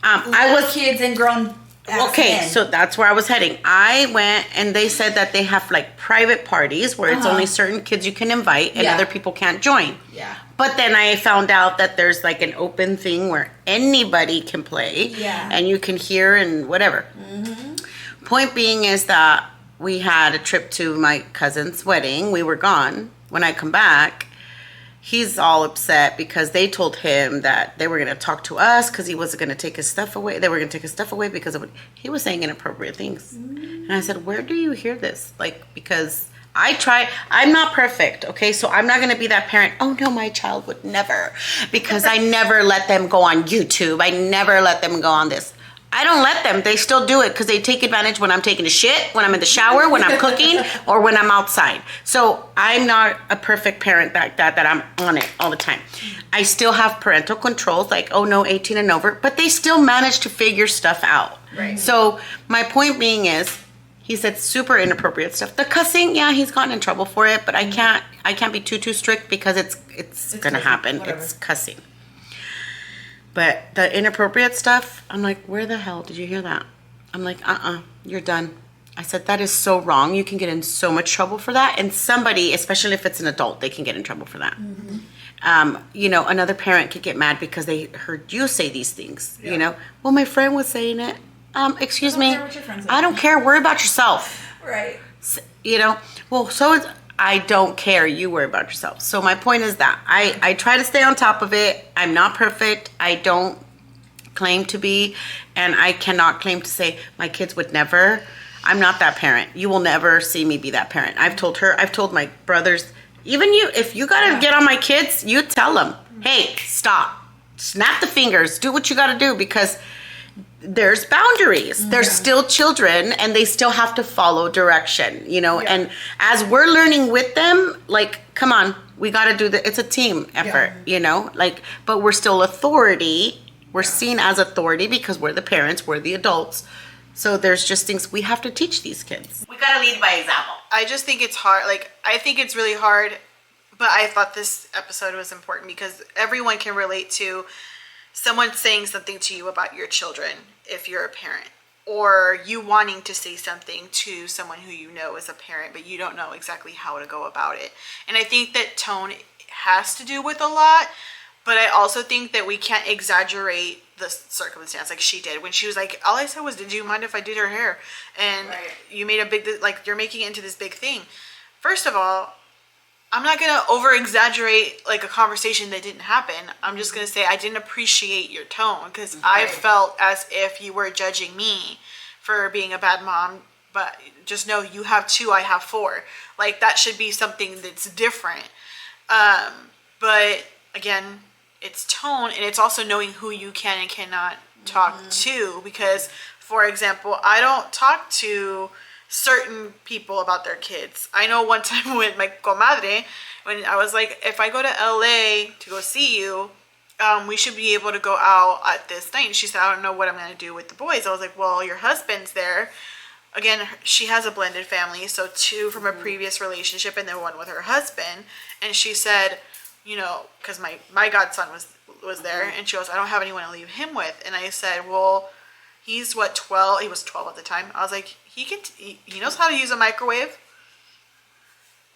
I was kids and grown. Okay, so that's where I was heading. I went, and they said that they have like private parties where it's only certain kids you can invite and other people can't join. Yeah. But then I found out that there's like an open thing where anybody can play. Yeah. And you can hear and whatever. Point being is that we had a trip to my cousin's wedding. We were gone. When I come back, he's all upset because they told him that they were going to talk to us because he wasn't going to take his stuff away. They were going to take his stuff away because of he was saying inappropriate things. And I said, where do you hear this? Like, because I'm not perfect, okay? So I'm not going to be that parent. Oh, no, my child would never. Because I never let them go on YouTube. I never let them go on this. I don't let them. They still do it because they take advantage when I'm taking a shit, when I'm in the shower, when I'm cooking, or when I'm outside. So I'm not a perfect parent like that I'm on it all the time. I still have parental controls, like, oh no, 18 and over, but they still manage to figure stuff out. Right. So my point being is, he said super inappropriate stuff. The cussing, yeah, he's gotten in trouble for it, but I can't be too strict because it's gonna happen. Whatever. It's cussing. But the inappropriate stuff, I'm like, where the hell did you hear that? I'm like, you're done. I said, that is so wrong. You can get in so much trouble for that. And somebody, especially if it's an adult, they can get in trouble for that. Another parent could get mad because they heard you say these things, Well, my friend was saying it. Excuse me. care what your friend says. I don't care. Worry about yourself. Right. Well, so is, I don't care. You worry about yourself. So my point is that I try to stay on top of it. I'm not perfect. I don't claim to be, and I cannot claim to say my kids would never. I'm not that parent. You will never see me be that parent. I've told her, I've told my brothers, even you, if you got to get on my kids, you tell them, hey, stop, snap the fingers, do what you got to do, because there's boundaries. They're still children and they still have to follow direction, and as we're learning with them, like, come on, we got to do that. It's a team effort, but we're still authority. We're seen as authority because we're the parents, we're the adults. So there's just things we have to teach these kids. We got to lead by example. I just think it's hard. Like, I think it's really hard, but I thought this episode was important because everyone can relate to someone saying something to you about your children if you're a parent, or you wanting to say something to someone who you know is a parent, but you don't know exactly how to go about it. And I think that tone has to do with a lot, but I also think that we can't exaggerate the circumstance like she did when she was like, all I said was, did you mind if I did her hair? And you made a big, like, you're making it into this big thing. First of all, I'm not going to over exaggerate like a conversation that didn't happen. I'm just going to say I didn't appreciate your tone because I felt as if you were judging me for being a bad mom. But just know you have 2, I have 4. Like, that should be something that's different. But again, it's tone, and it's also knowing who you can and cannot talk to. Because, for example, I don't talk to certain people about their kids. I know one time with my comadre, when I was like, if I go to LA to go see you, we should be able to go out at this night. And she said, I don't know what I'm going to do with the boys. I was like, well, your husband's there. Again, she has a blended family, so 2 from a previous relationship and then 1 with her husband. And she said, because my godson was there, and she goes, I don't have anyone to leave him with. And I said, well, he's 12? He was 12 at the time. I was like, he knows how to use a microwave.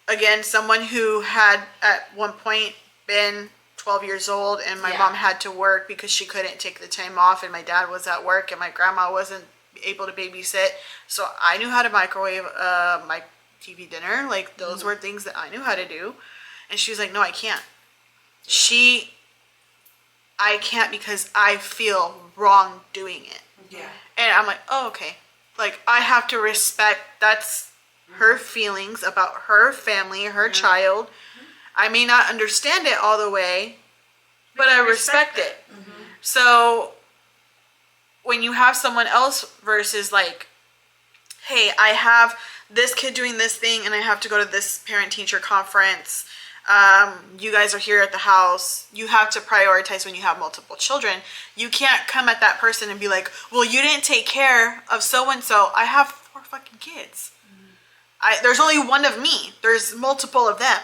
Again, someone who had at one point been 12 years old, and my mom had to work because she couldn't take the time off, and my dad was at work, and my grandma wasn't able to babysit. So I knew how to microwave my TV dinner. Like, those were things that I knew how to do. And she was like, no, I can't. I can't because I feel wrong doing it. Yeah. And I'm like, oh, okay. Like, I have to respect, that's her feelings about her family, her child. I may not understand it all the way, but I respect it. So when you have someone else versus like, hey, I have this kid doing this thing and I have to go to this parent-teacher conference. You guys are here at the house. You have to prioritize when you have multiple children. You can't come at that person and be like, well, you didn't take care of so-and-so. I have 4 fucking kids. There's only 1 of me. There's multiple of them.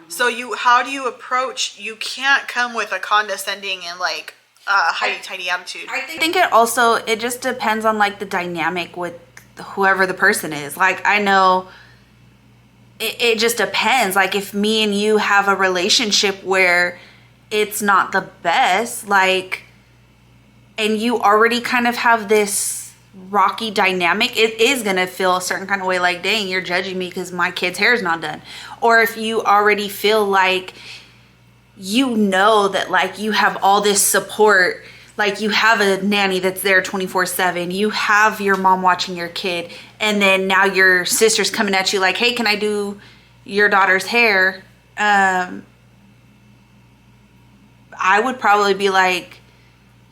So how do you approach? You can't come with a condescending and like hidey-tidy attitude. I think it just depends on like the dynamic with whoever the person is. Like, I know it just depends. Like, if me and you have a relationship where it's not the best, like, and you already kind of have this rocky dynamic, it is going to feel a certain kind of way, like, dang, you're judging me because my kid's hair is not done. Or if you already feel like that, like, you have all this support, like, you have a nanny that's there 24/7, you have your mom watching your kid, and then now your sister's coming at you like, hey, can I do your daughter's hair? I would probably be like,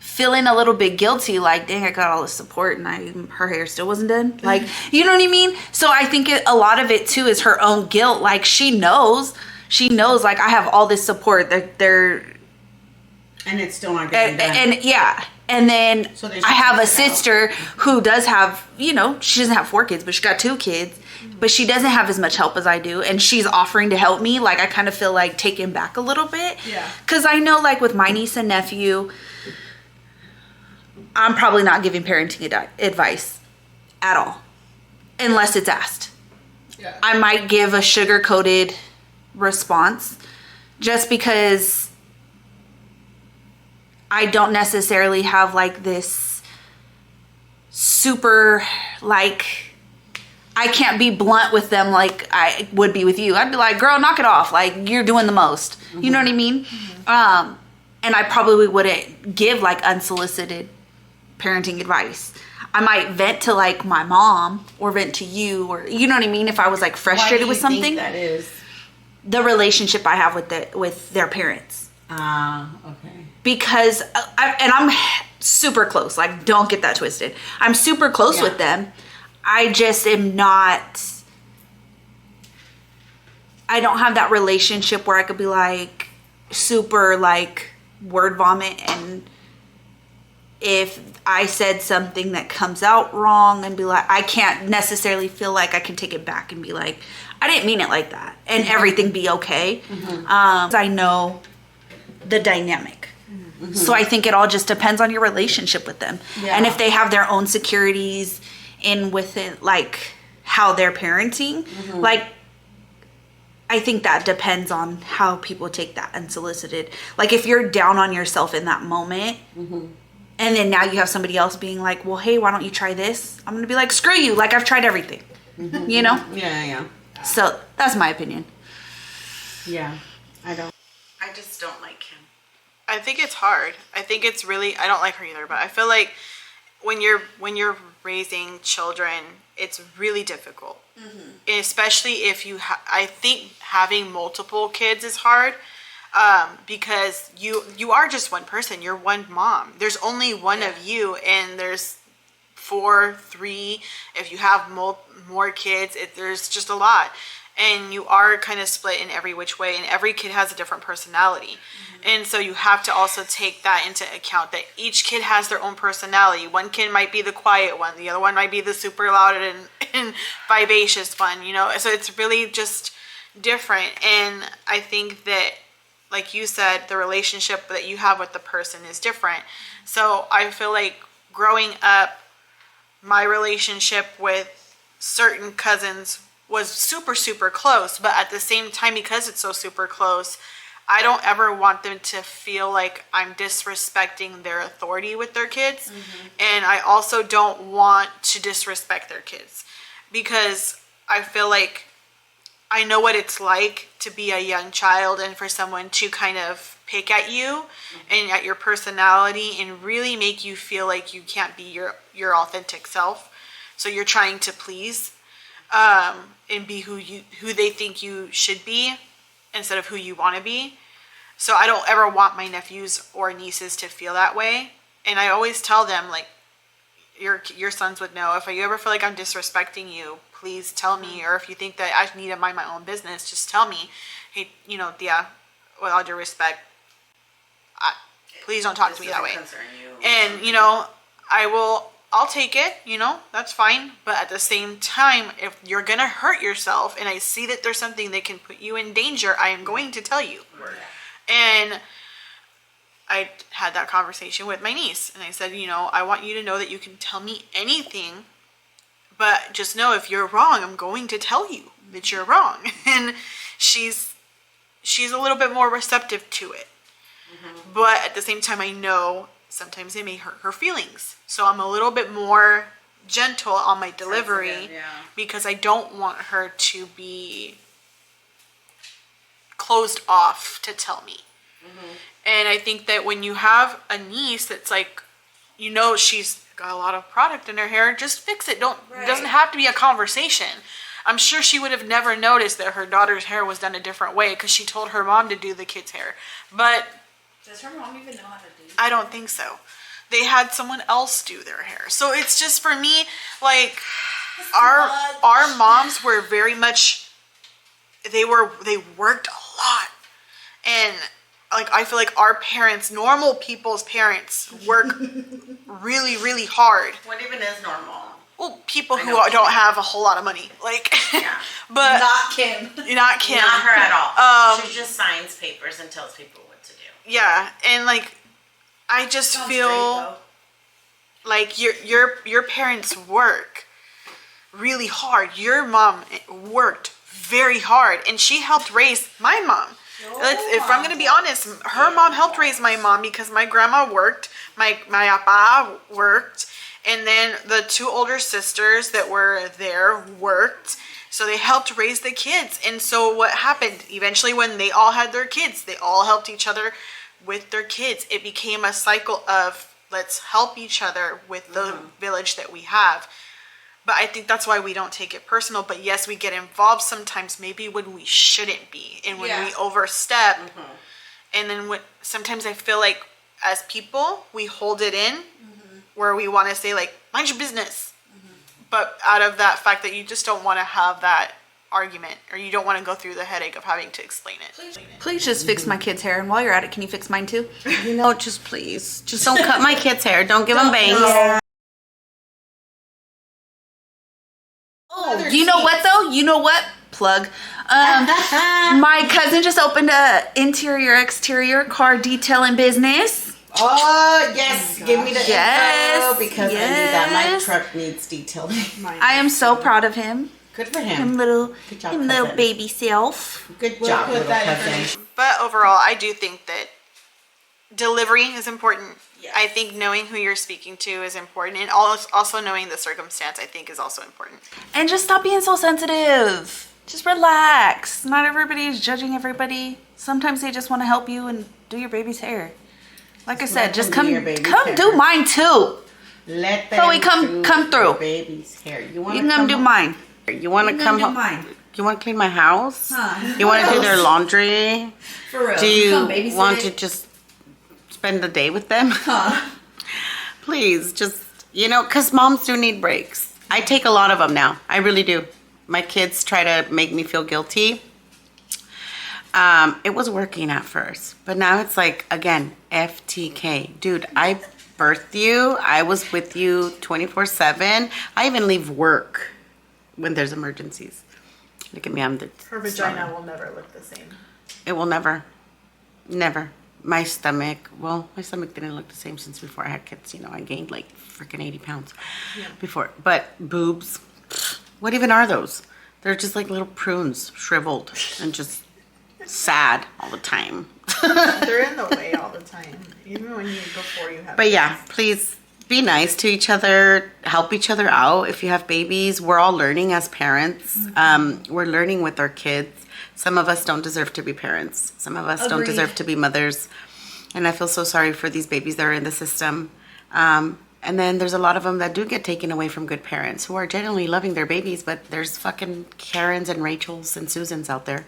feeling a little bit guilty, like, dang, I got all this support and her hair still wasn't done. Like, you know what I mean? So I think a lot of it too is her own guilt. Like, she knows like, I have all this support that they're, and it's still not getting done. and yeah. And then So I have a sister who does have, you know, she doesn't have 4 kids, but she got 2 kids, but she doesn't have as much help as I do. And she's offering to help me. Like, I kind of feel like taken back a little bit. Yeah. Cause I know, like, with my niece and nephew, I'm probably not giving parenting advice at all, unless it's asked. Yeah. I might give a sugar-coated response just because I don't necessarily have like this super, like, I can't be blunt with them like I would be with you. I'd be like, girl, knock it off. Like, you're doing the most. Mm-hmm. You know what I mean? Mm-hmm. And I probably wouldn't give like unsolicited parenting advice. I might vent to like my mom or vent to you, or you know what I mean? If I was like frustrated with something. Think that is the relationship I have with their parents. Okay. Because I'm super close. Like, don't get that twisted. I'm super close with them. I just am not. I don't have that relationship where I could be like super like word vomit, and if I said something that comes out wrong and be like, I can't necessarily feel like I can take it back and be like, I didn't mean it like that, and everything be okay. Mm-hmm. I know the dynamic. Mm-hmm. So I think it all just depends on your relationship with them. Yeah. And if they have their own securities in within like how they're parenting, like, I think that depends on how people take that unsolicited. Like, if you're down on yourself in that moment, and then now you have somebody else being like, well, hey, why don't you try this? I'm going to be like, screw you. Like, I've tried everything, you know? Yeah. So that's my opinion. Yeah. I just don't like him. I think it's hard. I think it's really, I don't like her either, but I feel like when you're raising children, it's really difficult. Especially if you I think having multiple kids is hard, because you are just one person. You're one mom. There's only one of you, and there's 4, 3. If you have more kids, there's just a lot. And you are kind of split in every which way, and every kid has a different personality. And so you have to also take that into account, that each kid has their own personality. One kid might be the quiet one, the other one might be the super loud and vivacious one, you know? So it's really just different. And I think that, like you said, the relationship that you have with the person is different. So I feel like growing up, my relationship with certain cousins was super, super close. But at the same time, because it's so super close, I don't ever want them to feel like I'm disrespecting their authority with their kids. And I also don't want to disrespect their kids, because I feel like I know what it's like to be a young child and for someone to kind of pick at you and at your personality and really make you feel like you can't be your authentic self. So you're trying to please and be who they think you should be instead of who you want to be. So I don't ever want my nephews or nieces to feel that way. And I always tell them, like, your sons would know, if you ever feel like I'm disrespecting you, please tell me. Or if you think that I need to mind my own business, just tell me. Hey, you know, yeah, with all due respect, please don't talk to me that way. And, you know, I'll take it, you know, that's fine. But at the same time, if you're going to hurt yourself and I see that there's something that can put you in danger, I am going to tell you. Right. And I had that conversation with my niece, and I said, you know, I want you to know that you can tell me anything, but just know if you're wrong, I'm going to tell you that you're wrong. And she's a little bit more receptive to it. But at the same time, I know sometimes it may hurt her feelings. So I'm a little bit more gentle on my delivery, because I don't want her to be closed off to tell me. And I think that when you have a niece that's like, you know, she's got a lot of product in her hair, just fix it. It doesn't have to be a conversation. I'm sure she would have never noticed that her daughter's hair was done a different way because she told her mom to do the kid's hair. But does her mom even know how to do that? I don't think so. they had someone else do their hair. So it's just, for me, like, our moms were very much, they worked a lot. And like, I feel like our parents, normal people's parents, work really, really hard. What even is normal? Well, people who don't have a whole lot of money, like, Yeah. but Not Kim. not Kim, Not her at all. She just signs papers and tells people what to do. yeah, and like, I just feel like your parents work really hard. Your mom worked very hard, and she helped raise my mom. If I'm gonna be honest, her mom helped raise my mom because my grandma worked, my papa worked, and then the two older sisters that were there worked. So they helped raise the kids. And so what happened eventually, when they all had their kids, they all helped each other with their kids. It became a cycle of, let's help each other with the village that we have. But I think that's why we don't take it personal. But yes, we get involved sometimes, maybe when we shouldn't be, and when we overstep. And then sometimes I feel like as people, we hold it in, where we want to say, like, mind your business. But out of that fact that you just don't want to have that argument, or you don't want to go through the headache of having to explain it. Please just fix my kid's hair, and while you're at it, can you fix mine too? You know, just please. Just don't cut my kids' hair. Don't give them bangs. Oh, you know what though? You know what? Plug. My cousin just opened a interior exterior car detailing business. Oh, yes. Give me the Yes, info because I need that. My truck needs detailing. I am so proud of him. Good for Him him. little, Good job, him little cousin. baby self. Good job, little cousin. But overall, I do think that delivery is important. I think knowing who you're speaking to is important, and also knowing the circumstance, I think, is also important. And just stop being so sensitive. Just relax. Not everybody is judging everybody. Sometimes they just want to help you and do your baby's hair. Like I said, just come do your baby's come hair. do mine too. Let them Chloe, come do through. your baby's hair. You can come do mine. You want to come do home? mine. You want to clean my house? Huh. You want to do their laundry? For real. Do you Come babysit want it. to just spend the day with them? Please, just, because moms do need breaks. I take a lot of them now. I really do. My kids try to make me feel guilty. It was working at first, but now it's like, again, FTK. Dude, I birthed you. I was with you 24/7. I even leave work when there's emergencies. Look at me, I'm the... Her vagina will never look the same. It will never. Never. My stomach didn't look the same since before I had kids. I gained like freaking 80 pounds before. But boobs, what even are those? They're just like little prunes, shriveled and just sad all the time. They're in the way all the time, even before you have. But yeah, please be nice to each other, help each other out. If you have babies, we're all learning as parents. We're learning with our kids. Some of us don't deserve to be parents. Some of us don't deserve to be mothers. And I feel so sorry for these babies that are in the system. And then there's a lot of them that do get taken away from good parents who are genuinely loving their babies, but there's fucking Karens and Rachels and Susans out there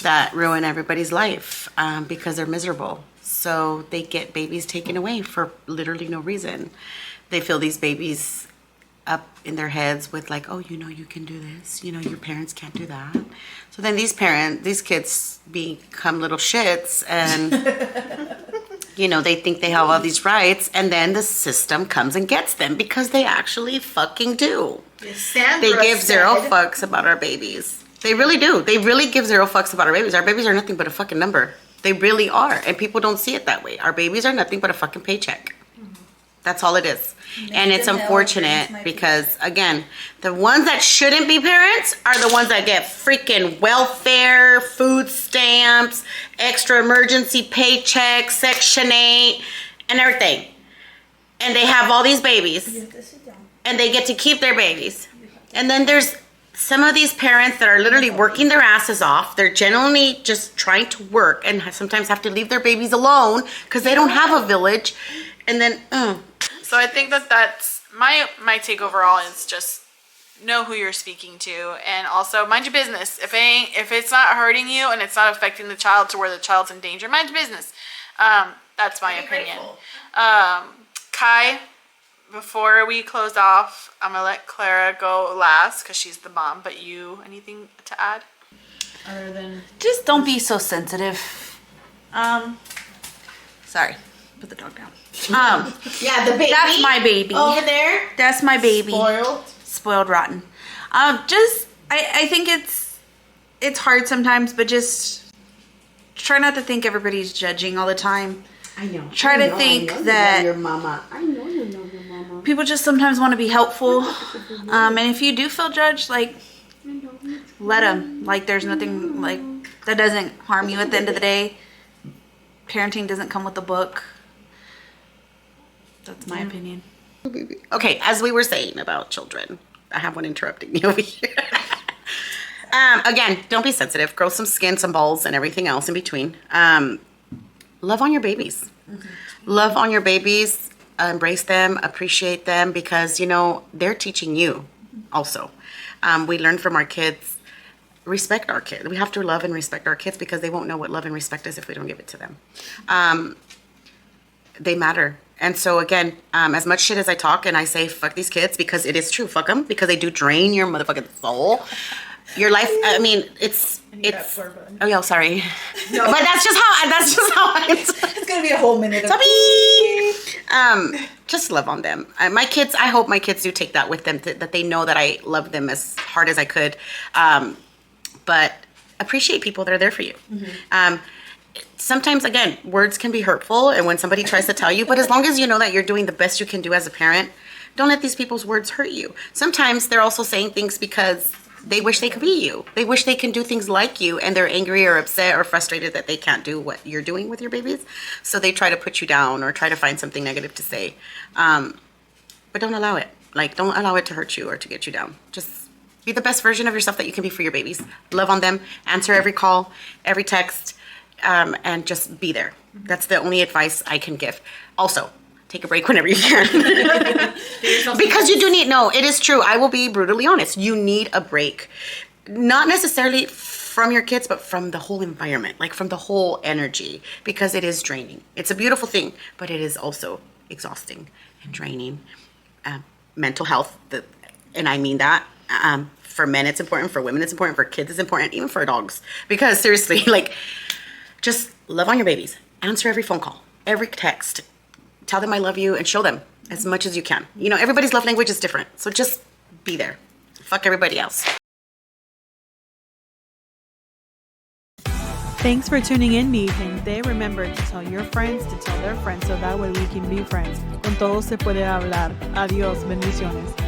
that ruin everybody's life because they're miserable. So they get babies taken away for literally no reason. They fill these babies up in their heads with like, oh, you can do this. Your parents can't do that. So then these kids become little shits and, they think they have all these rights. And then the system comes and gets them because they actually fucking do. They give zero fucks about our babies. They really do. They really give zero fucks about our babies. Our babies are nothing but a fucking number. They really are. And people don't see it that way. Our babies are nothing but a fucking paycheck. That's all it is. And it's unfortunate because, again, the ones that shouldn't be parents are the ones that get freaking welfare, food stamps, extra emergency paychecks, Section 8, and everything. And they have all these babies. And they get to keep their babies. And then there's some of these parents that are literally working their asses off. They're genuinely just trying to work and sometimes have to leave their babies alone because they don't have a village. And then, So I think that's my take overall is just know who you're speaking to, and also mind your business. If it's not hurting you and it's not affecting the child to where the child's in danger, mind your business. That's my opinion. Kai, before we close off, I'm gonna let Clara go last because she's the mom. But you, anything to add? Other than Just don't be so sensitive. Sorry, put the dog down. Yeah, the baby. That's my baby. Over there. That's my baby. Spoiled. Spoiled rotten. I think it's hard sometimes, but just try not to think everybody's judging all the time. I know. Try to think that your mama. I know you know your mama. people just sometimes want to be helpful. And if you do feel judged, like, let them. Like, there's nothing, like, that doesn't harm you at the end of the day. Parenting doesn't come with a book. That's my opinion. Okay, as we were saying about children, I have one interrupting me over here. Again, don't be sensitive. Grow some skin, some balls, and everything else in between. Love on your babies. Love on your babies. Embrace them. Appreciate them because, you know, they're teaching you also. We learn from our kids. Respect our kids. We have to love and respect our kids because they won't know what love and respect is if we don't give it to them. They matter. And so again, as much shit as I talk and I say fuck these kids because it is true, fuck them because they do drain your motherfucking soul. Your life. I mean, it's. Oh yeah, sorry. No. But that's just how it's gonna be a whole minute. Just love on them. My kids. I hope my kids do take that with them. That they know that I love them as hard as I could. But appreciate people that are there for you. Sometimes, again, words can be hurtful, and when somebody tries to tell you, but as long as you know that you're doing the best you can do as a parent, don't let these people's words hurt you. Sometimes they're also saying things because they wish they could be you. They wish they can do things like you, and they're angry or upset or frustrated that they can't do what you're doing with your babies. So they try to put you down or try to find something negative to say. But don't allow it. Like, don't allow it to hurt you or to get you down. Just be the best version of yourself that you can be for your babies. Love on them. Answer every call, every text. And just be there. That's the only advice I can give. Also, take a break whenever you can. Because you do need, no, it is true. I will be brutally honest. You need a break. Not necessarily from your kids, but from the whole environment, like from the whole energy, because it is draining. It's a beautiful thing, but it is also exhausting and draining. Mental health, and I mean that. For men, it's important. For women, it's important. For kids, it's important. Even for dogs. Because seriously, like, just love on your babies. Answer every phone call, every text. Tell them I love you and show them as much as you can. You know, everybody's love language is different. So just be there. Fuck everybody else. Thanks for tuning in, mi gente. Remember to tell your friends to tell their friends so that way we can be friends. Con todos se puede hablar. Adiós. Bendiciones.